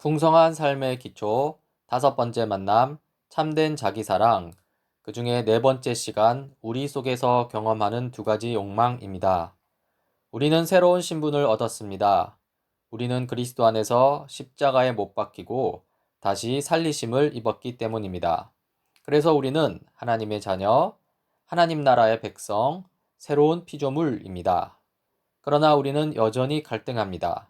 풍성한 삶의 기초, 다섯 번째 만남, 참된 자기사랑, 그 중에 네 번째 시간, 우리 속에서 경험하는 두 가지 욕망입니다. 우리는 새로운 신분을 얻었습니다. 우리는 그리스도 안에서 십자가에 못 박히고 다시 살리심을 입었기 때문입니다. 그래서 우리는 하나님의 자녀, 하나님 나라의 백성, 새로운 피조물입니다. 그러나 우리는 여전히 갈등합니다.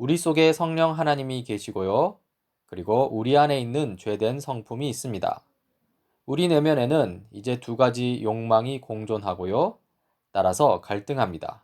우리 속에 성령 하나님이 계시고요. 그리고 우리 안에 있는 죄된 성품이 있습니다. 우리 내면에는 이제 두 가지 욕망이 공존하고요. 따라서 갈등합니다.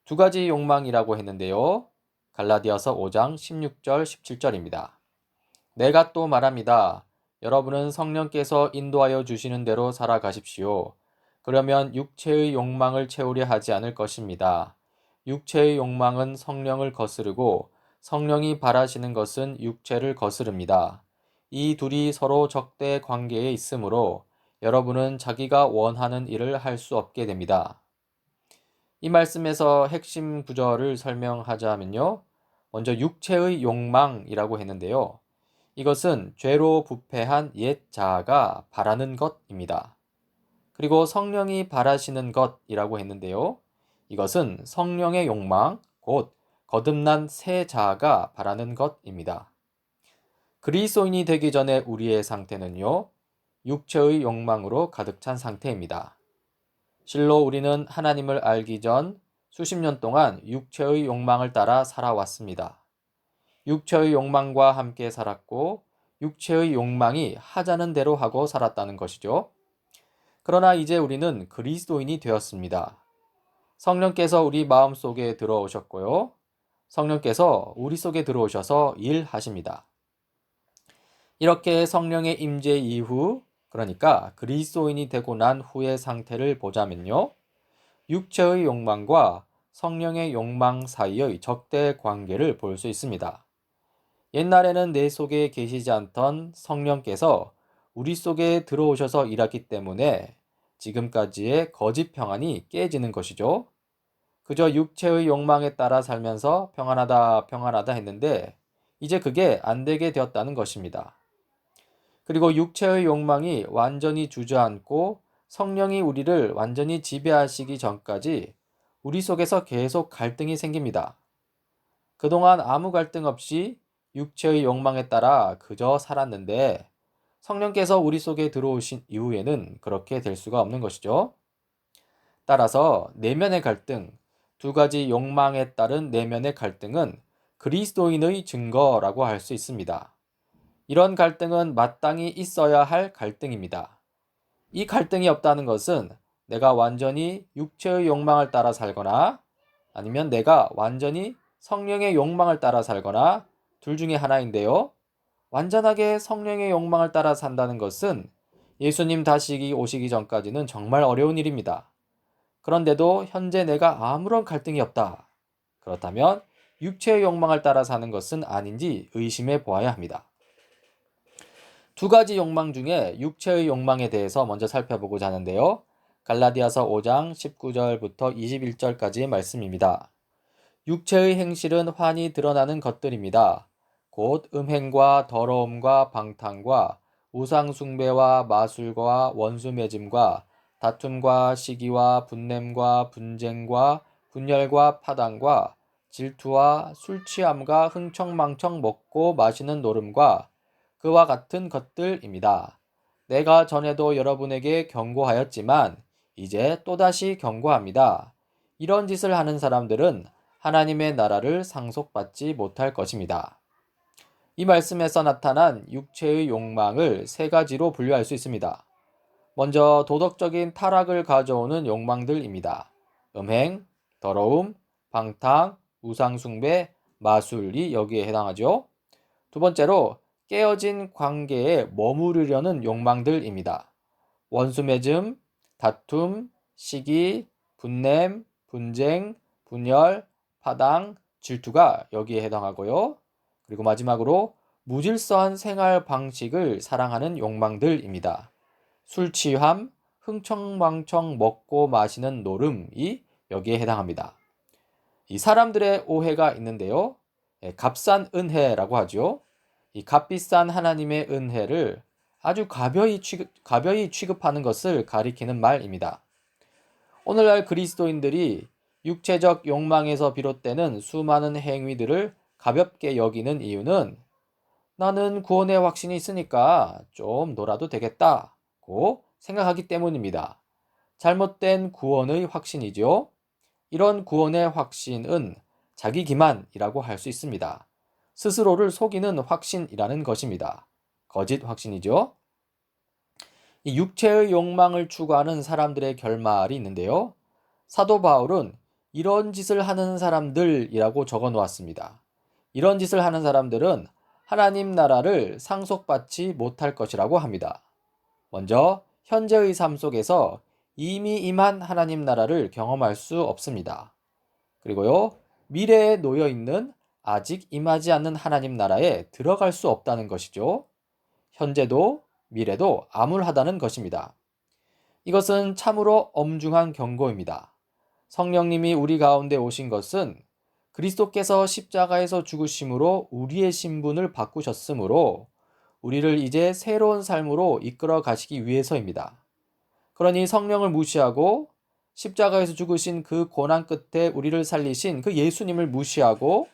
두 가지 욕망이라고 했는데요. 갈라디아서 5장 16절 17절입니다. 내가 또 말합니다. 여러분은 성령께서 인도하여 주시는 대로 살아가십시오. 그러면 육체의 욕망을 채우려 하지 않을 것입니다. 육체의 욕망은 성령을 거스르고 성령이 바라시는 것은 육체를 거스릅니다. 이 둘이 서로 적대 관계에 있으므로 여러분은 자기가 원하는 일을 할 수 없게 됩니다. 이 말씀에서 핵심 구절을 설명하자면요. 먼저 육체의 욕망이라고 했는데요. 이것은 죄로 부패한 옛 자아가 바라는 것입니다. 그리고 성령이 바라시는 것이라고 했는데요. 이것은 성령의 욕망, 곧 거듭난 새 자아가 바라는 것입니다. 그리스도인이 되기 전에 우리의 상태는요. 육체의 욕망으로 가득 찬 상태입니다. 실로 우리는 하나님을 알기 전 수십 년 동안 육체의 욕망을 따라 살아왔습니다. 육체의 욕망과 함께 살았고 육체의 욕망이 하자는 대로 하고 살았다는 것이죠. 그러나 이제 우리는 그리스도인이 되었습니다. 성령께서 우리 마음속에 들어오셨고요. 성령께서 우리 속에 들어오셔서 일하십니다. 이렇게 성령의 임재 이후, 그러니까 그리스도인이 되고 난 후의 상태를 보자면요. 육체의 욕망과 성령의 욕망 사이의 적대 관계를 볼 수 있습니다. 옛날에는 내 속에 계시지 않던 성령께서 우리 속에 들어오셔서 일하기 때문에 지금까지의 거짓 평안이 깨지는 것이죠. 그저 육체의 욕망에 따라 살면서 평안하다, 평안하다 했는데 이제 그게 안 되게 되었다는 것입니다. 그리고 육체의 욕망이 완전히 주저앉고 성령이 우리를 완전히 지배하시기 전까지 우리 속에서 계속 갈등이 생깁니다. 그동안 아무 갈등 없이 육체의 욕망에 따라 그저 살았는데 성령께서 우리 속에 들어오신 이후에는 그렇게 될 수가 없는 것이죠. 따라서 내면의 갈등, 두 가지 욕망에 따른 내면의 갈등은 그리스도인의 증거라고 할 수 있습니다. 이런 갈등은 마땅히 있어야 할 갈등입니다. 이 갈등이 없다는 것은 내가 완전히 육체의 욕망을 따라 살거나 아니면 내가 완전히 성령의 욕망을 따라 살거나 둘 중에 하나인데요. 완전하게 성령의 욕망을 따라 산다는 것은 예수님 다시 오시기 전까지는 정말 어려운 일입니다. 그런데도 현재 내가 아무런 갈등이 없다. 그렇다면 육체의 욕망을 따라 사는 것은 아닌지 의심해 보아야 합니다. 두 가지 욕망 중에 육체의 욕망에 대해서 먼저 살펴보고자 하는데요. 갈라디아서 5장 19절부터 21절까지의 말씀입니다. 육체의 행실은 환히 드러나는 것들입니다. 곧 음행과 더러움과 방탕과 우상숭배와 마술과 원수매짐과 다툼과 시기와 분냄과 분쟁과 분열과 파당과 질투와 술취함과 흥청망청 먹고 마시는 노름과 그와 같은 것들입니다. 내가 전에도 여러분에게 경고하였지만 이제 또다시 경고합니다. 이런 짓을 하는 사람들은 하나님의 나라를 상속받지 못할 것입니다. 이 말씀에서 나타난 육체의 욕망을 세 가지로 분류할 수 있습니다. 먼저 도덕적인 타락을 가져오는 욕망들입니다. 음행, 더러움, 방탕, 우상숭배, 마술이 여기에 해당하죠. 두 번째로 깨어진 관계에 머무르려는 욕망들입니다. 원수매즘, 다툼, 시기, 분냄, 분쟁, 분열, 파당, 질투가 여기에 해당하고요. 그리고 마지막으로 무질서한 생활 방식을 사랑하는 욕망들입니다. 술 취함, 흥청망청 먹고 마시는 노름이 여기에 해당합니다. 이 사람들의 오해가 있는데요. 값싼 은혜라고 하죠. 이 값비싼 하나님의 은혜를 아주 가벼이 취급하는 것을 가리키는 말입니다. 오늘날 그리스도인들이 육체적 욕망에서 비롯되는 수많은 행위들을 가볍게 여기는 이유는 나는 구원의 확신이 있으니까 좀 놀아도 되겠다고 생각하기 때문입니다. 잘못된 구원의 확신이죠. 이런 구원의 확신은 자기 기만이라고 할 수 있습니다. 스스로를 속이는 확신이라는 것입니다. 거짓 확신이죠. 이 육체의 욕망을 추구하는 사람들의 결말이 있는데요. 사도 바울은 이런 짓을 하는 사람들이라고 적어 놓았습니다. 이런 짓을 하는 사람들은 하나님 나라를 상속받지 못할 것이라고 합니다. 먼저 현재의 삶 속에서 이미 임한 하나님 나라를 경험할 수 없습니다. 그리고요, 미래에 놓여 있는 아직 임하지 않는 하나님 나라에 들어갈 수 없다는 것이죠. 현재도 미래도 암울하다는 것입니다. 이것은 참으로 엄중한 경고입니다. 성령님이 우리 가운데 오신 것은 그리스도께서 십자가에서 죽으심으로 우리의 신분을 바꾸셨으므로 우리를 이제 새로운 삶으로 이끌어 가시기 위해서입니다. 그러니 성령을 무시하고 십자가에서 죽으신 그 고난 끝에 우리를 살리신 그 예수님을 무시하고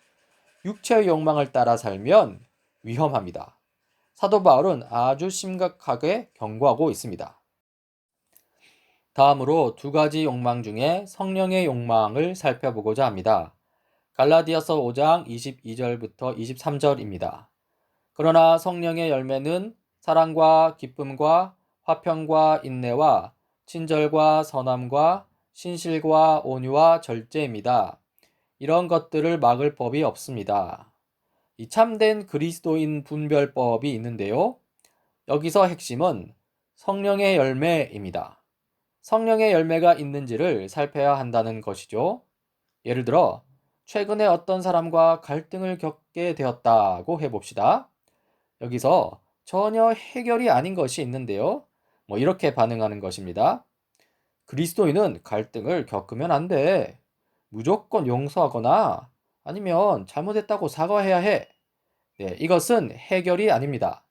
육체의 욕망을 따라 살면 위험합니다. 사도 바울은 아주 심각하게 경고하고 있습니다. 다음으로 두 가지 욕망 중에 성령의 욕망을 살펴보고자 합니다. 갈라디아서 5장 22절부터 23절입니다. 그러나 성령의 열매는 사랑과 기쁨과 화평과 인내와 친절과 선함과 신실과 온유와 절제입니다. 이런 것들을 막을 법이 없습니다. 이 참된 그리스도인 분별법이 있는데요. 여기서 핵심은 성령의 열매입니다. 성령의 열매가 있는지를 살펴야 한다는 것이죠. 예를 들어 최근에 어떤 사람과 갈등을 겪게 되었다고 해봅시다. 여기서 전혀 해결이 아닌 것이 있는데요. 이렇게 반응하는 것입니다. 그리스도인은 갈등을 겪으면 안 돼. 무조건 용서하거나 아니면 잘못했다고 사과해야 해. 네, 이것은 해결이 아닙니다.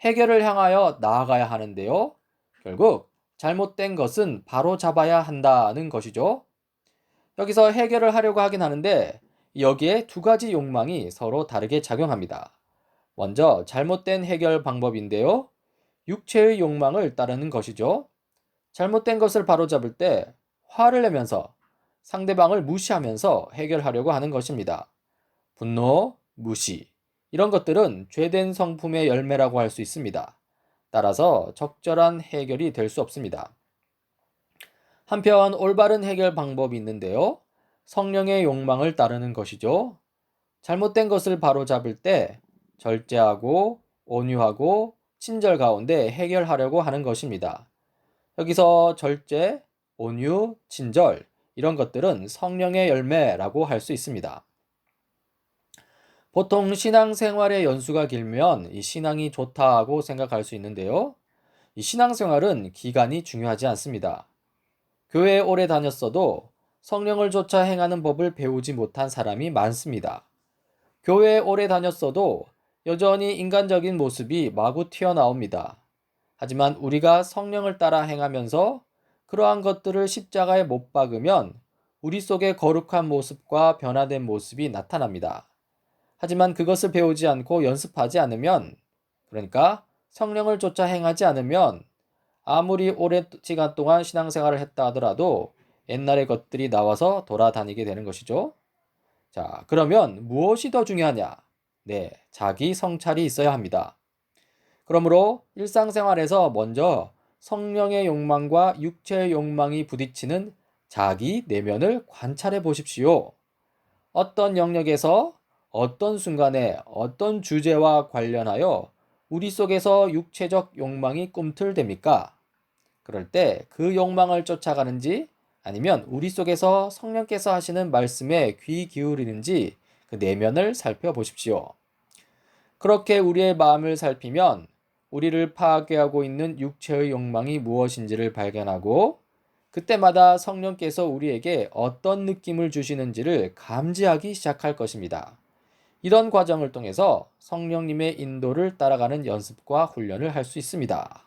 해결을 향하여 나아가야 하는데요. 결국 잘못된 것은 바로 잡아야 한다는 것이죠. 여기서 해결을 하려고 하긴 하는데 여기에 두 가지 욕망이 서로 다르게 작용합니다. 먼저 잘못된 해결 방법인데요. 육체의 욕망을 따르는 것이죠. 잘못된 것을 바로잡을 때 화를 내면서 상대방을 무시하면서 해결하려고 하는 것입니다. 분노, 무시, 이런 것들은 죄된 성품의 열매라고 할 수 있습니다. 따라서 적절한 해결이 될 수 없습니다. 한편 올바른 해결 방법이 있는데요. 성령의 욕망을 따르는 것이죠. 잘못된 것을 바로잡을 때 절제하고 온유하고 친절 가운데 해결하려고 하는 것입니다. 여기서 절제, 온유, 친절 이런 것들은 성령의 열매라고 할 수 있습니다. 보통 신앙생활의 연수가 길면 이 신앙이 좋다고 생각할 수 있는데요. 이 신앙생활은 기간이 중요하지 않습니다. 교회에 오래 다녔어도 성령을 쫓아 행하는 법을 배우지 못한 사람이 많습니다. 교회에 오래 다녔어도 여전히 인간적인 모습이 마구 튀어나옵니다. 하지만 우리가 성령을 따라 행하면서 그러한 것들을 십자가에 못 박으면 우리 속에 거룩한 모습과 변화된 모습이 나타납니다. 하지만 그것을 배우지 않고 연습하지 않으면, 그러니까 성령을 쫓아 행하지 않으면 아무리 오랜 시간 동안 신앙생활을 했다 하더라도 옛날의 것들이 나와서 돌아다니게 되는 것이죠. 자, 그러면 무엇이 더 중요하냐? 네, 자기 성찰이 있어야 합니다. 그러므로 일상생활에서 먼저 성령의 욕망과 육체의 욕망이 부딪히는 자기 내면을 관찰해 보십시오. 어떤 영역에서 어떤 순간에 어떤 주제와 관련하여 우리 속에서 육체적 욕망이 꿈틀댑니까? 그럴 때 그 욕망을 쫓아가는지 아니면 우리 속에서 성령께서 하시는 말씀에 귀 기울이는지 그 내면을 살펴보십시오. 그렇게 우리의 마음을 살피면 우리를 파괴하고 있는 육체의 욕망이 무엇인지를 발견하고 그때마다 성령께서 우리에게 어떤 느낌을 주시는지를 감지하기 시작할 것입니다. 이런 과정을 통해서 성령님의 인도를 따라가는 연습과 훈련을 할 수 있습니다.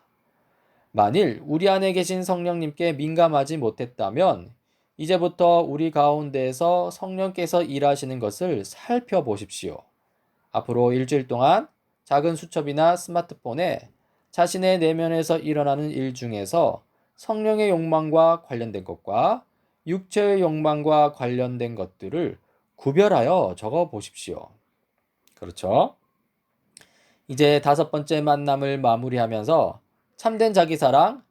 만일 우리 안에 계신 성령님께 민감하지 못했다면 이제부터 우리 가운데에서 성령께서 일하시는 것을 살펴보십시오. 앞으로 일주일 동안 작은 수첩이나 스마트폰에 자신의 내면에서 일어나는 일 중에서 성령의 욕망과 관련된 것과 육체의 욕망과 관련된 것들을 구별하여 적어 보십시오. 그렇죠? 이제 다섯 번째 만남을 마무리하면서 참된 자기사랑,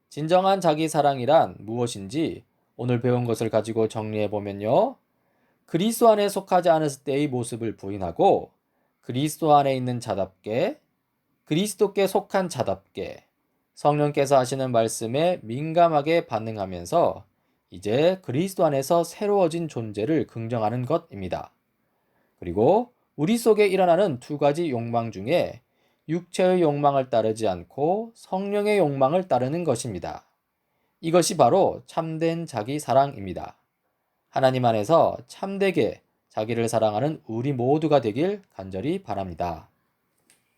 진정한 자기사랑이란 무엇인지 오늘 배운 것을 가지고 정리해 보면요. 그리스도 안에 속하지 않았을 때의 모습을 부인하고 그리스도 안에 있는 자답게, 그리스도께 속한 자답게 성령께서 하시는 말씀에 민감하게 반응하면서 이제 그리스도 안에서 새로워진 존재를 긍정하는 것입니다. 그리고 우리 속에 일어나는 두 가지 욕망 중에 육체의 욕망을 따르지 않고 성령의 욕망을 따르는 것입니다. 이것이 바로 참된 자기 사랑입니다. 하나님 안에서 참되게 자기를 사랑하는 우리 모두가 되길 간절히 바랍니다.